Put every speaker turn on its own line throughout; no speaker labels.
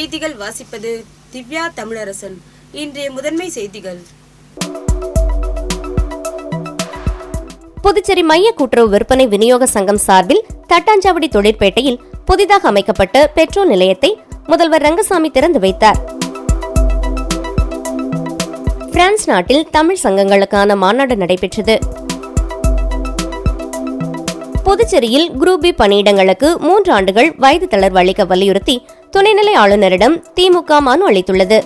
செய்திகள் வாசிப்பது திவ்யா தமிழரசன். இன்றைய முதன்மை செய்திகள்.
புதுச்சேரி மைய கூட்டுறவு விற்பனை விநியோக சங்கம் சார்பில் தட்டாஞ்சாவடி தொழிற்பேட்டையில் புதிதாக அமைக்கப்பட்ட பெட்ரோல் நிலையத்தை முதல்வர் ரங்கசாமி திறந்து வைத்தார். பிரான்ஸ் நாட்டில் தமிழ் சங்கங்களுக்கான மாநாடு நடைபெற்றது. புதுச்சேரியில் குரூப் பி பணியிடங்களுக்கு 3 ஆண்டுகள் வயது தளர்வு அளிக்க வலியுறுத்தி துணைநிலை ஆளுநரிடம் திமுக மனு அளித்துள்ளது.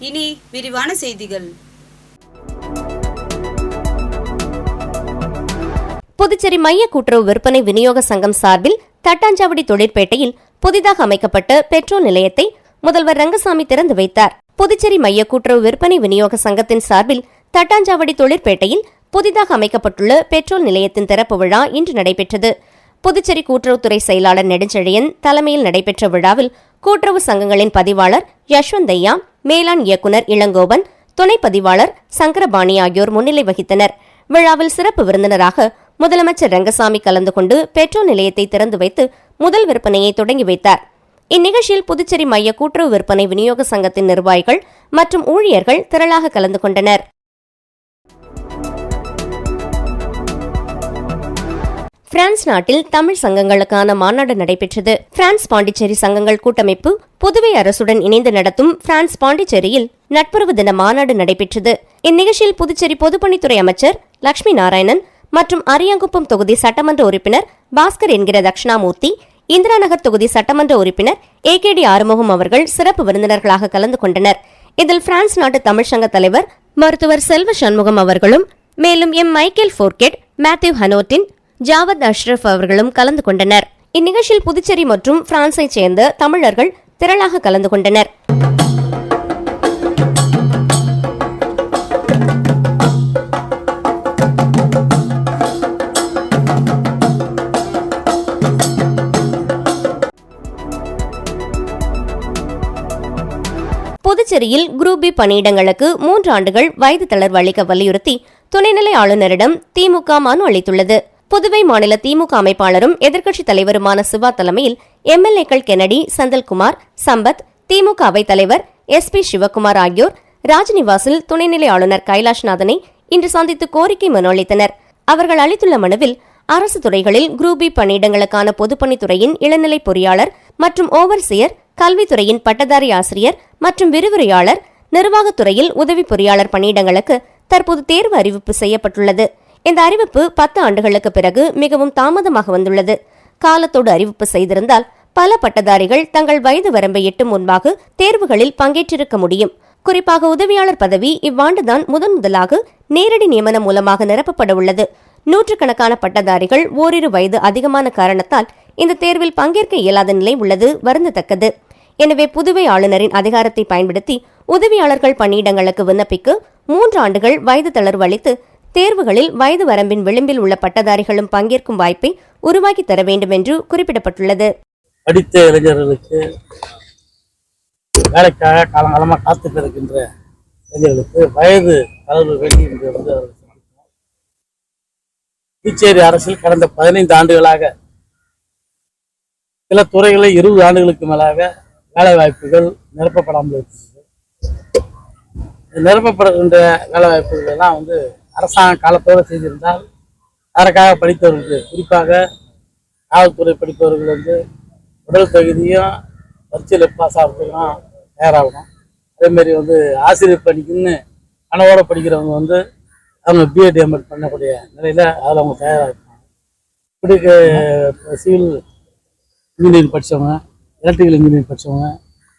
இனி விரிவான செய்திகள்.
புதுச்சேரி மைய கூட்டுறவு விற்பனை விநியோக சங்கம் சார்பில் தட்டாஞ்சாவடி தொழிற்பேட்டையில் புதிதாக அமைக்கப்பட்ட பெட்ரோல் நிலையத்தை முதல்வர் ரங்கசாமி திறந்து வைத்தார். புதுச்சேரி மைய கூட்டுறவு விற்பனை விநியோக சங்கத்தின் சார்பில் தட்டாஞ்சாவடி தொழிற்பேட்டையில் புதிதாக அமைக்கப்பட்டுள்ள பெட்ரோல் நிலையத்தின் திறப்பு விழா இன்று நடைபெற்றது. புதுச்சேரி கூட்டுறவுத்துறை செயலாளர் நெடுஞ்செழியன் தலைமையில் நடைபெற்ற விழாவில் கூட்டுறவு சங்கங்களின் பதிவாளர் யஷ்வந்தையா, மேலாண் இயக்குநர் இளங்கோவன், துணை பதிவாளர் சங்கரபாணி ஆகியோர் முன்னிலை வகித்தனர். விழாவில் சிறப்பு விருந்தினராக முதலமைச்சர் ரங்கசாமி கலந்து கொண்டு பெட்ரோல் நிலையத்தை திறந்து வைத்து முதல் விற்பனையை தொடங்கி வைத்தார். இந்நிகழ்ச்சியில் புதுச்சேரி மைய கூட்டுறவு விற்பனை விநியோக சங்கத்தின் நிர்வாகிகள் மற்றும் ஊழியர்கள் திரளாக கலந்து கொண்டனர். பிரான்ஸ் நாட்டில் தமிழ் சங்கங்களுக்கான மாநாடு நடைபெற்றது. பிரான்ஸ் பாண்டிச்சேரி சங்கங்கள் கூட்டமைப்பு புதுவை அரசுடன் இணைந்து நடத்தும் பிரான்ஸ் பாண்டிச்சேரியில் நட்புறவு தின மாநாடு நடைபெற்றது. இந்நிகழ்ச்சியில் புதுச்சேரி பொதுப்பணித்துறை அமைச்சர் லட்சுமி நாராயணன் மற்றும் அரியாங்குப்பம் தொகுதி சட்டமன்ற உறுப்பினர் பாஸ்கர் என்கிற தட்சிணாமூர்த்தி, இந்திரா நகர் தொகுதி சட்டமன்ற உறுப்பினர் AKD ஆறுமுகம் அவர்கள் சிறப்பு விருந்தினர்களாக கலந்து கொண்டனர். இதில் பிரான்ஸ் நாட்டு தமிழ் சங்க தலைவர் மருத்துவர் செல்வ சண்முகம் அவர்களும் மேலும் Michael Forget, Mathieu Hanotin, Jawad Ashraf அவர்களும் கலந்து கொண்டனர். இந்நிகழ்ச்சியில் புதுச்சேரி மற்றும் பிரான்ஸை சேர்ந்த தமிழர்கள் திரளாக கலந்து கொண்டனர். புதுச்சேரியில் குரூப் பி பணியிடங்களுக்கு 3 ஆண்டுகள் வயது தளர்வு அளிக்க வலியுறுத்தி துணைநிலை ஆளுநரிடம் திமுக மனு அளித்துள்ளது. புதுவை மாநில திமுக அமைப்பாளரும் எதிர்க்கட்சித் தலைவருமான சிவா தலைமையில் MLA-க்கள் கென்னடி, செந்தில்குமார், சம்பத், திமுக அவைத் தலைவர் SP சிவக்குமார் ஆகியோர் ராஜ்நிவாசில் துணைநிலை ஆளுநர் கைலாஷ்நாதனை இன்று சந்தித்து கோரிக்கை மனு அளித்தனர். அவர்கள் அளித்துள்ள மனுவில் அரசு துறைகளில் குரூப் பி பணியிடங்களுக்கான பொதுப்பணித்துறையின் இளநிலை பொறியாளர் மற்றும் ஓவர்சியர், கல்வித்துறையின் பட்டதாரி ஆசிரியர் மற்றும் விரிவுரையாளர், நிர்வாகத்துறையில் உதவி பொறியாளர் பணியிடங்களுக்கு தற்போது தேர்வு அறிவிப்பு செய்யப்பட்டுள்ளது. இந்த அறிவிப்பு 10 ஆண்டுகளுக்கு பிறகு மிகவும் தாமதமாக வந்துள்ளது. காலத்தோடு அறிவிப்பு செய்திருந்தால் பல பட்டதாரிகள் தங்கள் வயது வரம்பை எட்டும் முன்பாக தேர்வுகளில் பங்கேற்றிருக்க முடியும். குறிப்பாக உதவியாளர் பதவி இவ்வாண்டுதான் முதலாக நேரடி நியமனம் மூலமாக நிரப்பப்பட உள்ளது. நூற்றுக்கணக்கான பட்டதாரிகள் ஓரிரு வயது அதிகமான காரணத்தால் இந்த தேர்வில் பங்கேற்க இயலாத நிலை உள்ளது வருந்தத்தக்கது. எனவே புதுவை ஆளுநரின் அதிகாரத்தை பயன்படுத்தி உதவியாளர்கள் பணியிடங்களுக்கு விண்ணப்பிக்க 3 ஆண்டுகள் வயது தளர்வு அளித்து தேர்வுகளில் வயது வரம்பின் விளிம்பில் உள்ள பட்டதாரிகளும் பங்கேற்கும் வாய்ப்பை உருவாக்கி தர வேண்டும் என்று குறிப்பிடப்பட்டுள்ளது.
படித்த இளைஞர்களுக்கு வேலைக்காக காலங்காலமாக காத்துட்டு இருக்கின்ற இளைஞர்களுக்கு வயது தளர்வு வேண்டி என்று வந்து புதுச்சேரி அரசில் கடந்த 15 ஆண்டுகளாக சில துறைகளில் 20 ஆண்டுகளுக்கு மேலாக வேலை வாய்ப்புகள் நிரப்பப்படாமல் இருக்கிறது. நிரப்பப்படுகின்ற வேலை வாய்ப்புகள் எல்லாம் வந்து அரசாங்க காலத்தோடு செய்திருந்தால் அதற்காக படித்தவர்களுக்கு, குறிப்பாக காவல்துறை படிப்பவர்கள் வந்து உடல் தகுதியும் பரீட்சையில் பாஸ் ஆகிறதுக்கும் தயாராகணும். அதேமாரி வந்து ஆசிரியர் பணிக்குன்னு கனவோட படிக்கிறவங்க வந்து அவங்க BEd MEd பண்ணக்கூடிய நிலையில் அதில் அவங்க தயாராகிருப்பாங்க. இப்படி சிவில் இன்ஜினியரிங் படித்தவங்க, எலக்ட்ரிக்கல் இன்ஜினியரிங் படித்தவங்க,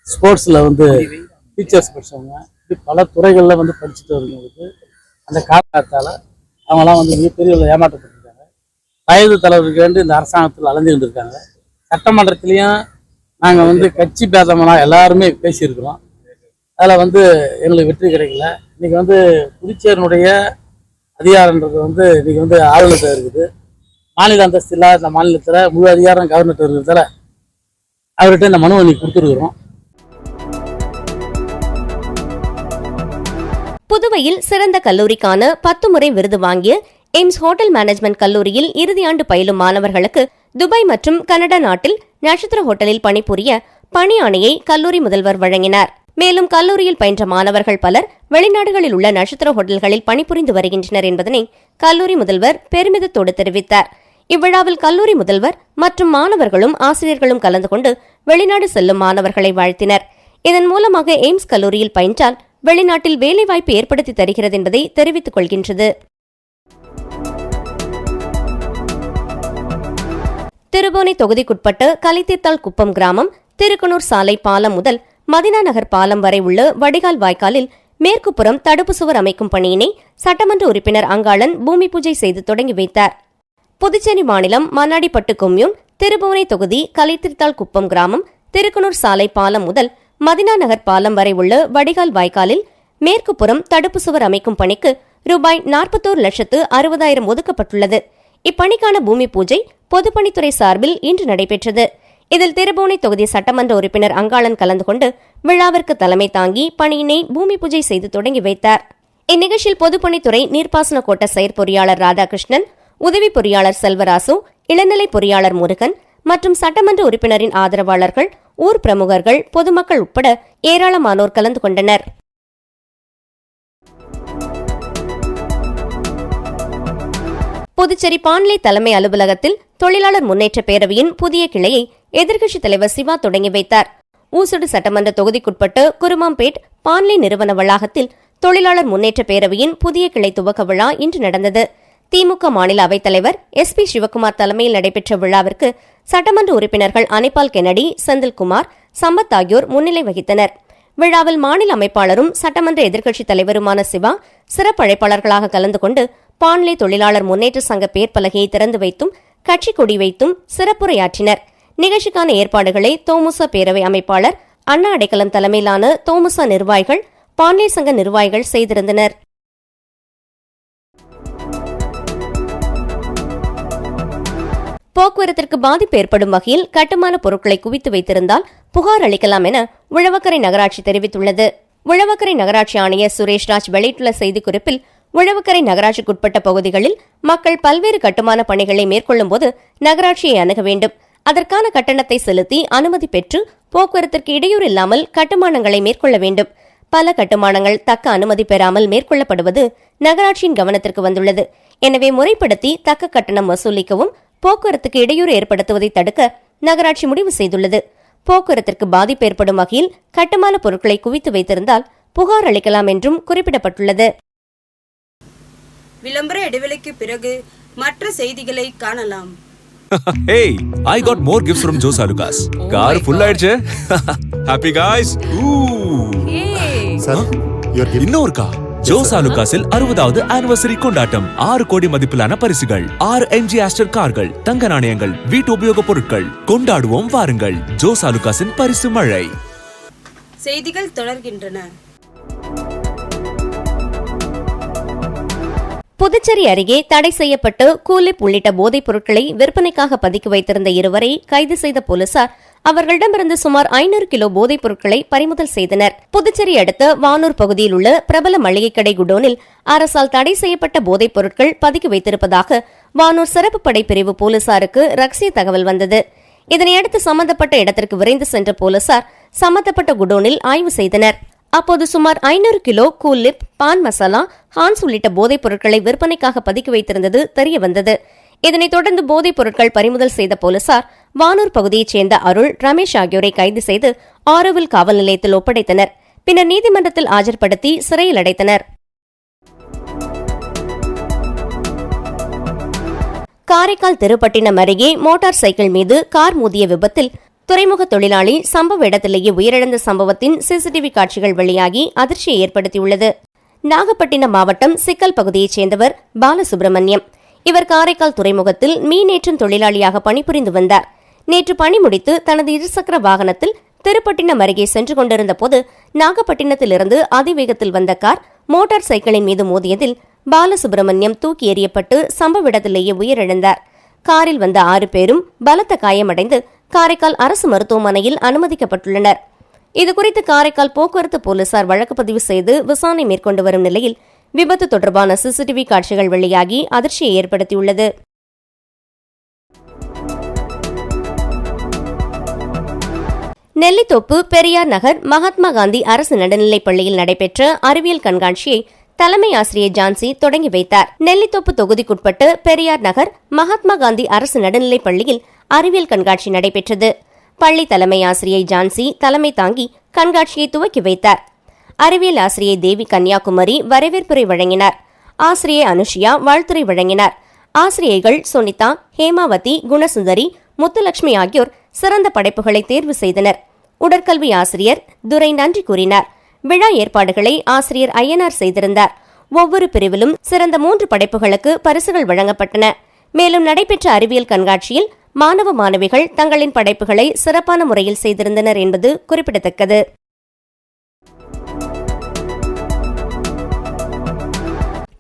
ஸ்போர்ட்ஸில் வந்து டீச்சர்ஸ் படித்தவங்க, இப்படி பல துறைகளில் வந்து படிச்சுட்டு வரவங்களுக்கு அந்த காரணத்தால் அவங்களாம் வந்து மிகப்பெரிய ஏமாற்றப்பட்டிருக்காங்க. வயது தளர்வுக்கு வேண்டி இந்த அரசாங்கத்தில் அலைஞ்சுக்கிட்டு இருக்காங்க. சட்டமன்றத்திலையும் நாங்கள் வந்து கட்சி பேதமெல்லாம் எல்லாருமே பேசியிருக்கிறோம். அதில் வந்து எங்களுக்கு வெற்றி கிடைக்கல. இன்றைக்கி வந்து புதுச்சேரியினுடைய அதிகாரன்றது வந்து இன்றைக்கி வந்து ஆளுநர்கிட்ட இருக்குது. மாநில அந்தஸ்து இல்லாத இந்த மாநிலத்தில் முழு அதிகாரம் கவர்னர்கிட்ட இருக்கிறதால அவர்கிட்ட இந்த மனுவை இன்னைக்கு கொடுத்துருக்குறோம்.
புதுவையில் சிறந்த கல்லூரிக்கான 10 முறை விருது வாங்கிய எய்ம்ஸ் ஹோட்டல் மேனேஜ்மெண்ட் கல்லூரியில் இறுதியாண்டு பயிலும் மாணவர்களுக்கு துபாய் மற்றும் கனடா நாட்டில் நட்சத்திர ஹோட்டலில் பணிபுரிய பணி ஆணையை கல்லூரி முதல்வர் வழங்கினார். மேலும் கல்லூரியில் பயின்ற மாணவர்கள் பலர் வெளிநாடுகளில் உள்ள நட்சத்திர ஹோட்டல்களில் பணிபுரிந்து வருகின்றனர் என்பதனை கல்லூரி முதல்வர் பெருமிதத்தோடு தெரிவித்தார். இவ்விழாவில் கல்லூரி முதல்வர் மற்றும் மாணவர்களும் ஆசிரியர்களும் கலந்து கொண்டு வெளிநாடு செல்லும் மாணவர்களை வாழ்த்தினர். இதன் மூலமாக எய்ம்ஸ் கல்லூரியில் பயின்றால் வெளிநாட்டில் வேலைவாய்ப்பு ஏற்படுத்தி தருகிறது என்பதை தெரிவித்துக் கொள்கின்றது. திருபுவனை தொகுதிக்குட்பட்ட கலித்தீர்த்தால் குப்பம் கிராமம் திருக்கனூர் சாலை பாலம் முதல் மதினா நகர் பாலம் வரை உள்ள வடிகால் வாய்க்காலில் மேற்குப்புறம் தடுப்பு சுவர் அமைக்கும் பணியினை சட்டமன்ற உறுப்பினர் அங்காளன் பூமி பூஜை செய்து தொடங்கி வைத்தார். புதுச்சேரி மாநிலம் மண்ணாடிப்பட்டு கொம்யூன் திருபுவனை தொகுதி கலித்தீர்த்தால் குப்பம் கிராமம் திருக்கனூர் சாலை பாலம் முதல் மதினா நகர் பாலம் வரை உள்ள வடிகால் வாய்க்காலில் மேற்குப்புறம் தடுப்பு சுவர் அமைக்கும் பணிக்கு ரூபாய் 41,60,000 ஒதுக்கப்பட்டுள்ளது. இப்பணிக்கான பூமி பூஜை பொதுப்பணித்துறை சார்பில் இன்று நடைபெற்றது. இதில் திருபுவனை தொகுதி சட்டமன்ற உறுப்பினர் அங்காளன் கலந்து கொண்டு விழாவிற்கு தலைமை தாங்கி பணியினை பூமி பூஜை செய்து தொடங்கி வைத்தார். இந்நிகழ்ச்சியில் பொதுப்பணித்துறை நீர்ப்பாசன கோட்ட செயற்பொறியாளர் ராதாகிருஷ்ணன், உதவி பொறியாளர் செல்வராசு, இளநிலை பொறியாளர் முருகன் மற்றும் சட்டமன்ற உறுப்பினரின் ஆதரவாளர்கள், ஊர் பிரமுகர்கள், பொதுமக்கள் உட்பட ஏராளமானோர் கலந்து கொண்டனர். புதுச்சேரி பாண்லே தலைமை அலுவலகத்தில் தொழிலாளர் முன்னேற்ற பேரவையின் புதிய கிளையை எதிர்க்கட்சித் தலைவர் சிவா தொடங்கி வைத்தார். ஊசுடு சட்டமன்ற தொகுதிக்குட்பட்ட குருமாம்பேட் பாண்லே நிறுவன வளாகத்தில் தொழிலாளர் முன்னேற்ற பேரவையின் புதிய கிளை துவக்க விழா இன்று நடந்தது. திமுக மாநில அவைத்தலைவர் SP சிவக்குமார் தலைமையில் நடைபெற்ற விழாவிற்கு சட்டமன்ற உறுப்பினர்கள் அனிபால் கென்னடி, செந்தில்குமார், சம்பத் ஆகியோர் முன்னிலை வகித்தனர். விழாவில் மாநில அமைப்பாளரும் சட்டமன்ற எதிர்க்கட்சித் தலைவருமான சிவா சிறப்பு அழைப்பாளர்களாக கலந்து கொண்டு பாண்லே தொழிலாளர் முன்னேற்ற சங்க பேர்பலகையை திறந்து வைத்தும் கட்சி கொடி வைத்தும் சிறப்புரையாற்றினர். நிகழ்ச்சிக்கான ஏற்பாடுகளை தோமுசா பேரவை அமைப்பாளர் அண்ணா அடைக்கலம் தலைமையிலான தோமுசா நிர்வாகிகள், பாண்லே சங்க நிர்வாகிகள் செய்திருந்தனர். போக்குவரத்திற்கு பாதிப்பு ஏற்படும் வகையில் கட்டுமான பொருட்களை குவித்து வைத்திருந்தால் புகார் அளிக்கலாம் என உழவக்கரை நகராட்சி தெரிவித்துள்ளது. உழவக்கரை நகராட்சி ஆணையர் சுரேஷ்ராஜ் வெளியிட்டுள்ள செய்திக்குறிப்பில், உழவக்கரை நகராட்சிக்குட்பட்ட பகுதிகளில் மக்கள் பல்வேறு கட்டுமான பணிகளை மேற்கொள்ளும் போது நகராட்சியை அணுக வேண்டும். அதற்கான கட்டணத்தை செலுத்தி அனுமதி பெற்று போக்குவரத்திற்கு இடையூறு இல்லாமல் கட்டுமானங்களை மேற்கொள்ள வேண்டும். பல கட்டுமானங்கள் தக்க அனுமதி பெறாமல் மேற்கொள்ளப்படுவது நகராட்சியின் கவனத்திற்கு வந்துள்ளது. எனவே முறைப்படுத்தி தக்க கட்டணம் வசூலிக்கவும் போக்குவரத்துக்கு இடையூறு ஏற்படுத்துவதை தடுக்க நகராட்சி முடிவு செய்துள்ளது. போக்குவரத்திற்கு பாதிப்பு ஏற்படும் வகையில் கட்டுமான பொருட்களை குவித்து வைத்திருந்தால் புகார் அளிக்கலாம் என்றும் குறிப்பிடப்பட்டுள்ளது.
விளம்பர இடைவெளிக்கு பிறகு மற்ற செய்திகளை காணலாம்.
Hey, I got more gifts from Joe Salukas. Car full ஆயிடுச்சு. Happy guys.
Sir, your gift.
இன்னொரு கார். ஜோ சாலுகாஸில் 60வது ஆனிவர்சரி கொண்டாட்டம். 6 கோடி மதிப்பிலான பரிசுகள், 6 MG ஆஸ்டர் கார்கள், தங்க நாணயங்கள், வீட்டு உபயோக பொருட்கள். கொண்டாடுவோம் வாருங்கள். ஜோ சாலுகாஸின் பரிசு மழை.
செய்திகள் தொடர்கின்றன.
புதுச்சேரி அருகே தடை செய்யப்பட்டு கூலிப் உள்ளிட்ட போதைப் பொருட்களை விற்பனைக்காக பதுக்கி வைத்திருந்த இருவரை கைது செய்த போலீசார் அவர்களிடமிருந்து சுமார் 500 கிலோ போதைப் பொருட்களை பறிமுதல் செய்தனர். புதுச்சேரி அடுத்த வானூர் பகுதியில் உள்ள பிரபல மளிகை கடை குடோனில் அரசால் தடை செய்யப்பட்ட போதைப் பொருட்கள் பதுக்கி வைத்திருப்பதாக வானூர் சிறப்பு படை பிரிவு போலீசாருக்கு ரகசிய தகவல் வந்தது. இதனையடுத்து சம்பந்தப்பட்ட இடத்திற்கு விரைந்து சென்ற போலீசார் சம்பந்தப்பட்ட குடோனில் ஆய்வு செய்தனர். அப்போது சுமார் 500 கிலோ கூலிப், பான் மசாலா, ஹான்ஸ் உள்ளிட்ட போதைப் பொருட்களை விற்பனைக்காக பதுக்கி வைத்திருந்தது தெரியவந்தது. இதனைத் தொடர்ந்து போதைப் பொருட்கள் பறிமுதல் செய்த போலீசார் வானூர் பகுதியைச் சேர்ந்த அருள், ரமேஷ் ஆகியோரை கைது செய்து ஆரோவில் காவல் நிலையத்தில் ஒப்படைத்தனர். பின்னர் நீதிமன்றத்தில் ஆஜர்படுத்தி சிறையில் அடைத்தனர். காரைக்கால் திருப்பட்டினம் அருகே மோட்டார் சைக்கிள் மீது கார் மோதிய விபத்தில் துறைமுக தொழிலாளி சம்பவ இடத்திலேயே உயிரிழந்த சம்பவத்தின் சிசிடிவி காட்சிகள் வெளியாகி அதிர்ச்சியை ஏற்படுத்தியுள்ளது. நாகப்பட்டினம் மாவட்டம் சிக்கல் பகுதியைச் சேர்ந்தவர் பாலசுப்ரமணியம். இவர் காரைக்கால் துறைமுகத்தில் மீனேற்றும் தொழிலாளியாக பணிபுரிந்து வந்தார். நேற்று பணி முடித்து தனது இருசக்கர வாகனத்தில் திருப்பட்டினம் அருகே சென்று கொண்டிருந்த போது நாகப்பட்டினத்திலிருந்து அதிவேகத்தில் வந்த கார் மோட்டார் சைக்கிளின் மீது மோதியதில் பாலசுப்ரமணியம் தூக்கி எறியப்பட்டு சம்பவ இடத்திலேயே உயிரிழந்தார். காரில் வந்த 6 பேரும் பலத்த காயமடைந்து காரைக்கால் அரசு மருத்துவமனையில் அனுமதிக்கப்பட்டுள்ளனர். இதுகுறித்து காரைக்கால் போக்குவரத்து போலீசார் வழக்கு பதிவு செய்து விசாரணை மேற்கொண்டு வரும் நிலையில் விபத்து தொடர்பான சிசிடிவி காட்சிகள் வெளியாகி அதிர்ச்சியை ஏற்படுத்தியுள்ளது. நெல்லித்தோப்பு பெரியார் நகர் மகாத்மா காந்தி அரசு நடுநிலைப் பள்ளியில் நடைபெற்ற அறிவியல் கண்காட்சியை தலைமை ஆசிரியர் ஜான்சி தொடங்கி வைத்தார். நெல்லித்தோப்பு தொகுதிக்குட்பட்டு பெரியார் நகர் மகாத்மா காந்தி அரசு நடுநிலைப் பள்ளியில் அறிவியல் கண்காட்சி நடைபெற்றது. பள்ளி தலைமை ஆசிரியை ஜான்சி தலைமை தாங்கி கண்காட்சியை துவக்கி வைத்தார். அறிவியல் ஆசிரியை தேவி கன்னியாகுமரி வரவேற்புரை வழங்கினார். ஆசிரியை அனுஷியா வாழ்த்துரை வழங்கினார். ஆசிரியைகள் சுனிதா, ஹேமாவதி, குணசுந்தரி, முத்துலட்சுமி ஆகியோர் சிறந்த படைப்புகளை தேர்வு செய்தனர். உடற்கல்வி ஆசிரியர் துரை நன்றி கூறினார். விழா ஏற்பாடுகளை ஆசிரியர் ஐயனார் செய்திருந்தார். ஒவ்வொரு பிரிவிலும் சிறந்த 3 படைப்புகளுக்கு பரிசுகள் வழங்கப்பட்டன. மேலும் நடைபெற்ற அறிவியல் கண்காட்சியில் மாணவ மாணவிகள் தங்களின் படைப்புகளை சிறப்பான முறையில் செய்திருந்தனர் என்பது குறிப்பிடத்தக்கது.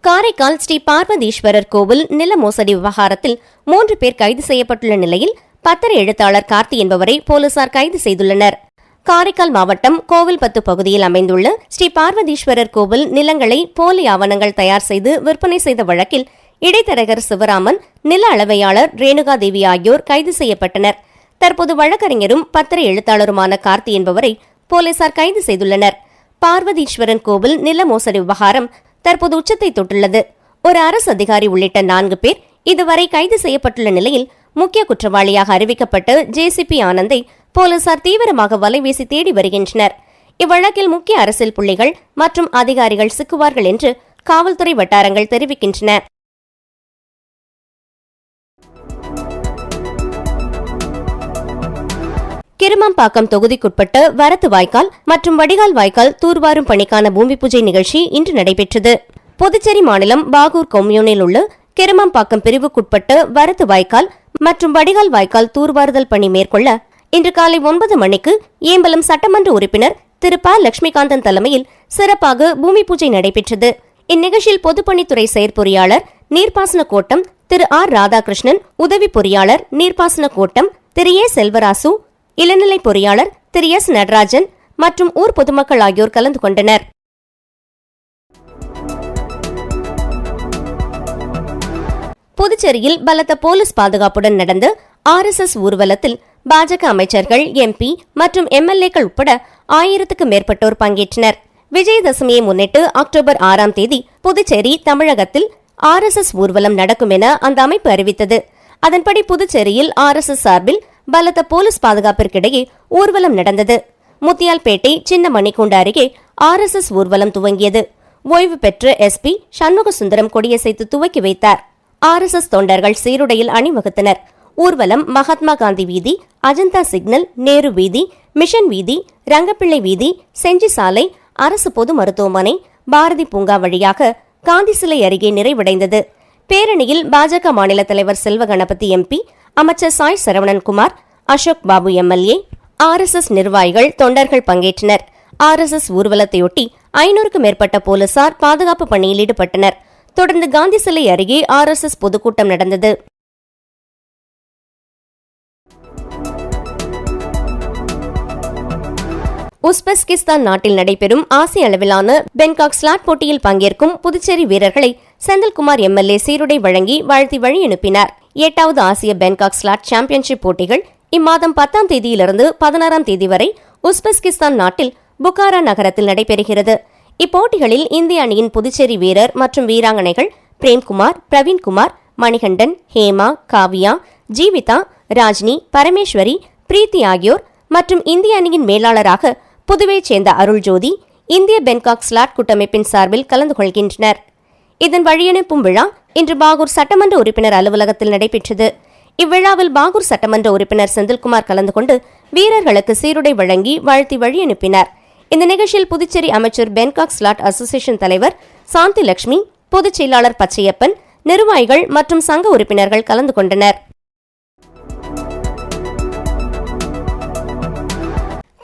காரைக்கால் ஸ்ரீ பார்வதீஸ்வரர் கோவில் நில மோசடி விவகாரத்தில் 3 பேர் கைது செய்யப்பட்டுள்ள நிலையில் பத்திர எழுத்தாளர் கார்த்தி என்பவரை போலீசார் கைது செய்துள்ளனர். காரைக்கால் மாவட்டம் கோவில்பத்து பகுதியில் அமைந்துள்ள ஸ்ரீ பார்வதீஸ்வரர் கோவில் நிலங்களை போலி ஆவணங்கள் தயார் செய்து விற்பனை செய்த வழக்கில் இடைத்தரகர் சிவராமன், நில அளவையாளர் ரேணுகா தேவி ஆகியோர் கைது செய்யப்பட்டனர். தற்போது வழக்கறிஞரும் பத்திர எழுத்தாளருமான கார்த்தி என்பவரை போலீசார் கைது செய்துள்ளனர். பார்வதீஸ்வரன் கோவில் நில மோசடி விவகாரம் தற்போது உச்சத்தை தொட்டுள்ளது. ஒரு அரசு அதிகாரி உள்ளிட்ட 4 பேர் இதுவரை கைது செய்யப்பட்டுள்ள நிலையில் முக்கிய குற்றவாளியாக அறிவிக்கப்பட்ட ஜேசிபி ஆனந்தை போலீசார் தீவிரமாக வலைவீசி தேடி வருகின்றனர். இவ்வழக்கில் முக்கிய அரசியல் புள்ளிகள் மற்றும் அதிகாரிகள் சிக்குவார்கள் என்று காவல்துறை வட்டாரங்கள் தெரிவிக்கின்றன. கிருமாம்பாக்கம் தொகுதிக்குட்பட்ட வரத்து வாய்க்கால் மற்றும் வடிகால் வாய்க்கால் தூர்வாரும் பணிக்கான பூமி பூஜை நிகழ்ச்சி இன்று நடைபெற்றது. புதுச்சேரி மாநிலம் பாகூர் கொம்யூனில் உள்ள கிருமாம்பாக்கம் பிரிவுக்குட்பட்ட வரத்து வாய்க்கால் மற்றும் வடிகால் வாய்க்கால் தூர்வாறுதல் பணி மேற்கொள்ள இன்று காலை 9 மணிக்கு ஏம்பலம் சட்டமன்ற உறுப்பினர் திரு ப. லட்சுமிகாந்தன் தலைமையில் சிறப்பாக பூமி பூஜை நடைபெற்றது. இந்நிகழ்ச்சியில் பொதுப்பணித்துறை செயற்பொறியாளர் நீர்ப்பாசன கோட்டம் திரு ஆர். ராதாகிருஷ்ணன், உதவி பொறியாளர் நீர்ப்பாசன கோட்டம் திரு ஏ. செல்வராசு, இளநிலை பொறியாளர் திரு எஸ். நடராஜன் மற்றும் ஊர் பொதுமக்கள் ஆகியோர் கலந்து கொண்டனர். புதுச்சேரியில் பலத்த போலீஸ் பாதுகாப்புடன் நடந்த RSS ஊர்வலத்தில் பாஜக அமைச்சர்கள், MP மற்றும் MLAக்கள் உட்பட 1000க்கும் மேற்பட்டோர் பங்கேற்றனர். விஜயதசமியை முன்னிட்டு அக்டோபர் 6ஆம் தேதி புதுச்சேரி, தமிழகத்தில் RSS ஊர்வலம் நடக்கும் என அந்த அமைப்பு அறிவித்தது. அதன்படி புதுச்சேரியில் RSS சார்பில் பலத்த போலீஸ் பாதுகாப்பிற்கிடையே ஊர்வலம் நடந்தது. முத்தியால்பேட்டை சின்ன மணிக்கூண்டு அருகே RSS ஊர்வலம் துவங்கியது. ஓய்வு பெற்ற SP சண்முகசுந்தரம் கொடியசைத்து துவக்கி வைத்தார். RSS தொண்டர்கள் சீருடையில் அணிவகுத்தனர். ஊர்வலம் மகாத்மா காந்தி வீதி, அஜந்தா சிக்னல், நேரு வீதி, மிஷன் வீதி, ரங்கப்பிள்ளை வீதி, செஞ்சி சாலை, அரசு பொது மருத்துவமனை, பாரதி பூங்கா வழியாக காந்தி சிலை அருகே நிறைவடைந்தது. பேரணியில் பாஜக மாநில தலைவர் செல்வ கணபதி MP, அமைச்சர் சாய் சரவணன்குமார், அசோக் பாபு MLA, RSS நிர்வாகிகள், தொண்டர்கள் பங்கேற்றனர். RSS ஊர்வலத்தையொட்டி 500க்கும் மேற்பட்ட போலீசார் பாதுகாப்பு பணியில் ஈடுபட்டனர். தொடர்ந்து காந்தி சிலை அருகே RSS பொதுக்கூட்டம் நடந்தது. உஸ்பெஸ்கிஸ்தான் நாட்டில் நடைபெறும் ஆசிய அளவிலான பென்காக் ஸ்லாட் போட்டியில் பங்கேற்கும் புதுச்சேரி வீரர்களை செந்தில்குமார் MLA சீருடை வழங்கி வாழ்த்தி வழி அனுப்பினார். 8வது ஆசிய பென்காக் ஸ்லாட் சாம்பியன்ஷிப் போட்டிகள் இம்மாதம் 10ஆம் தேதியிலிருந்து 16ஆம் தேதி வரை உஸ்பெஸ்கிஸ்தான் நாட்டில் புகாரா நகரத்தில் நடைபெறுகிறது. இப்போட்டிகளில் இந்திய அணியின் புதுச்சேரி வீரர் மற்றும் வீராங்கனைகள் பிரேம்குமார், பிரவீன்குமார், மணிகண்டன், ஹேமா, காவியா, ஜீவிதா, ராஜ்னி, பரமேஸ்வரி, பிரீத்தி ஆகியோர் மற்றும் இந்திய அணியின் மேலாளராக புதுவையைச் சேர்ந்த அருள்ஜோதி இந்திய பென்காக் ஸ்லாட் கூட்டமைப்பின் சார்பில் கலந்து கொள்கின்றனர். இதன் வழியனுப்பும் விழா இன்று பாகூர் சட்டமன்ற உறுப்பினர் அலுவலகத்தில் நடைபெற்றது. இவ்விழாவில் பாகூர் சட்டமன்ற உறுப்பினர் செந்தில்குமார் கலந்து கொண்டு வீரர்களுக்கு சீருடை வழங்கி வாழ்த்தி வழி அனுப்பினார். இந்த நிகழ்ச்சியில் புதுச்சேரி அமைச்சர் பென்காக் ஸ்லாட் அசோசியேஷன் தலைவர் சாந்தி லட்சுமி, பொதுச் செயலாளர் பச்சையப்பன், நிர்வாகிகள் மற்றும் சங்க உறுப்பினர்கள் கலந்து கொண்டனர்.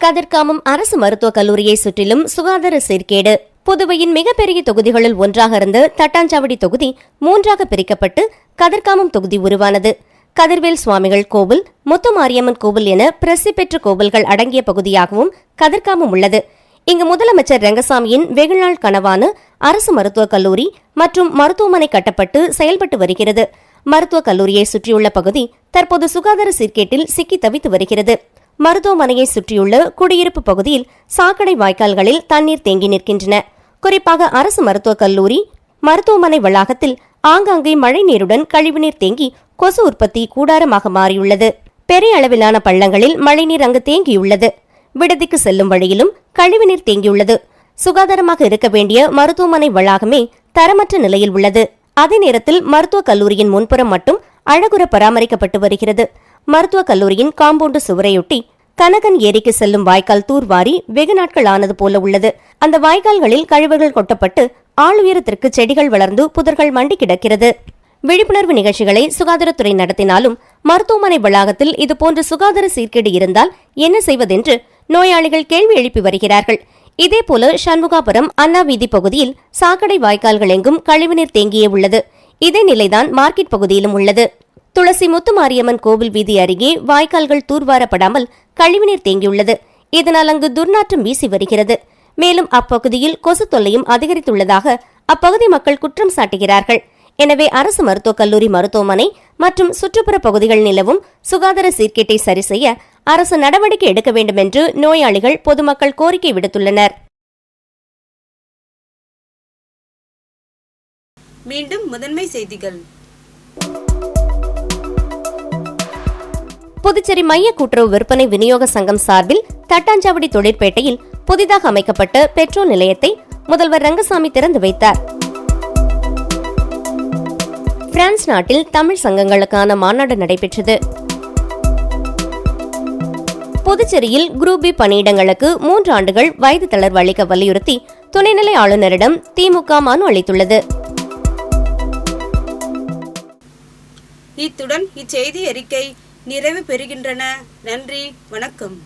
கதிர்காமம் அரசு மருத்துவக் கல்லூரியை சுற்றிலும் சுகாதார சீர்கேடு. புதுவையின் மிகப்பெரிய தொகுதிகளில் ஒன்றாக இருந்த தட்டாஞ்சாவடி தொகுதி 3ஆக பிரிக்கப்பட்டு கதிர்காமம் தொகுதி உருவானது. கதிர்வேல் சுவாமிகள் கோவில், முத்துமாரியம்மன் கோவில் என பிரசித்தி பெற்ற கோவில்கள் அடங்கிய பகுதியாகவும் கதிர்காமம் உள்ளது. இங்கு முதலமைச்சர் ரங்கசாமியின் வெகுநாள் கனவான அரசு மருத்துவக் கல்லூரி மற்றும் மருத்துவமனை கட்டப்பட்டு செயல்பட்டு வருகிறது. மருத்துவக் கல்லூரியை சுற்றியுள்ள பகுதி தற்போது சுகாதார சீர்கேட்டில் சிக்கி தவித்து வருகிறது. மருத்துவமனையை சுற்றியுள்ள குடியிருப்பு பகுதியில் சாக்கடை வாய்க்கால்களில் தண்ணீர் தேங்கி நிற்கின்றன. குறிப்பாக அரசு மருத்துவக் கல்லூரி மருத்துவமனை வளாகத்தில் ஆங்காங்கே மழை நீருடன் கழிவுநீர் தேங்கி கொசு உற்பத்தி கூடாரமாக மாறியுள்ளது. பெரிய அளவிலான பள்ளங்களில் மழைநீர் அங்கு தேங்கியுள்ளது. விடுதிக்கு செல்லும் வழியிலும் கழிவுநீர் தேங்கியுள்ளது. சுகாதாரமாக இருக்க வேண்டிய மருத்துவமனை வளாகமே தரமற்ற நிலையில் உள்ளது. அதே நேரத்தில் மருத்துவக் கல்லூரியின் முன்புறம் மட்டும் அழகுற பராமரிக்கப்பட்டு வருகிறது. மருத்துவக் கல்லூரியின் காம்பவுண்டு சுவரையொட்டி கனகன் ஏரிக்கு செல்லும் வாய்க்கால் தூர்வாரி வெகு நாட்கள் ஆனது போல உள்ளது. அந்த வாய்க்கால்களில் கழிவுகள் கொட்டப்பட்டு ஆளுயரத்திற்கு செடிகள் வளர்ந்து புதர்கள் மண்டி கிடக்கிறது. விழிப்புணர்வு நிகழ்ச்சிகளை சுகாதாரத்துறை நடத்தினாலும் மருத்துவமனை வளாகத்தில் இதுபோன்ற சுகாதார சீர்கேடு இருந்தால் என்ன செய்வதென்று நோயாளிகள் கேள்வி எழுப்பி வருகிறார்கள். இதேபோல சண்முகாபுரம் அண்ணா வீதி பகுதியில் சாக்கடை வாய்க்கால்கள் எங்கும் கழிவுநீர் தேங்கியே உள்ளது. இதே நிலைதான் மார்க்கெட் பகுதியிலும் உள்ளது. துளசி முத்துமாரியம்மன் கோவில் வீதி அருகே வாய்க்கால்கள் தூர்வாரப்படாமல் கழிவுநீர் தேங்கியுள்ளது. இதனால் அங்கு துர்நாற்றம் வீசி வருகிறது. மேலும் அப்பகுதியில் கொசு தொல்லையும் அதிகரித்துள்ளதாக அப்பகுதி மக்கள் குற்றம் சாட்டுகிறார்கள். எனவே அரசு மருத்துவக் கல்லூரி மருத்துவமனை மற்றும் சுற்றுப்புற பகுதிகள் நிலவும் சுகாதார சீர்கேட்டை சரி செய்ய அரசு நடவடிக்கை எடுக்க வேண்டும் என்று நோயாளிகள் பொதுமக்கள் கோரிக்கை விடுத்துள்ளனர்.
மீண்டும் முதன்மை செய்திகள்.
புதுச்சேரி மைய கூட்டுறவு விற்பனை விநியோக சங்கம் சார்பில் தட்டாஞ்சாவடி தொழிற்பேட்டையில் புதிதாக அமைக்கப்பட்ட பெட்ரோல் நிலையத்தை முதல்வர் ரங்கசாமி திறந்து வைத்தார். பிரான்ஸ் நாட்டில் தமிழ் சங்கங்களுக்கான மாநாடு நடைபெற்றது. புதுச்சேரியில் குரூப் பி பணியிடங்களுக்கு 3 ஆண்டுகள் வயது தளர்வு அளிக்க வலியுறுத்தி துணைநிலை ஆளுநரிடம் திமுக மனு அளித்துள்ளது.
இத்துடன் இச்செய்தி அறிக்கை நிறைவு பெறுகின்றன. நன்றி, வணக்கம்.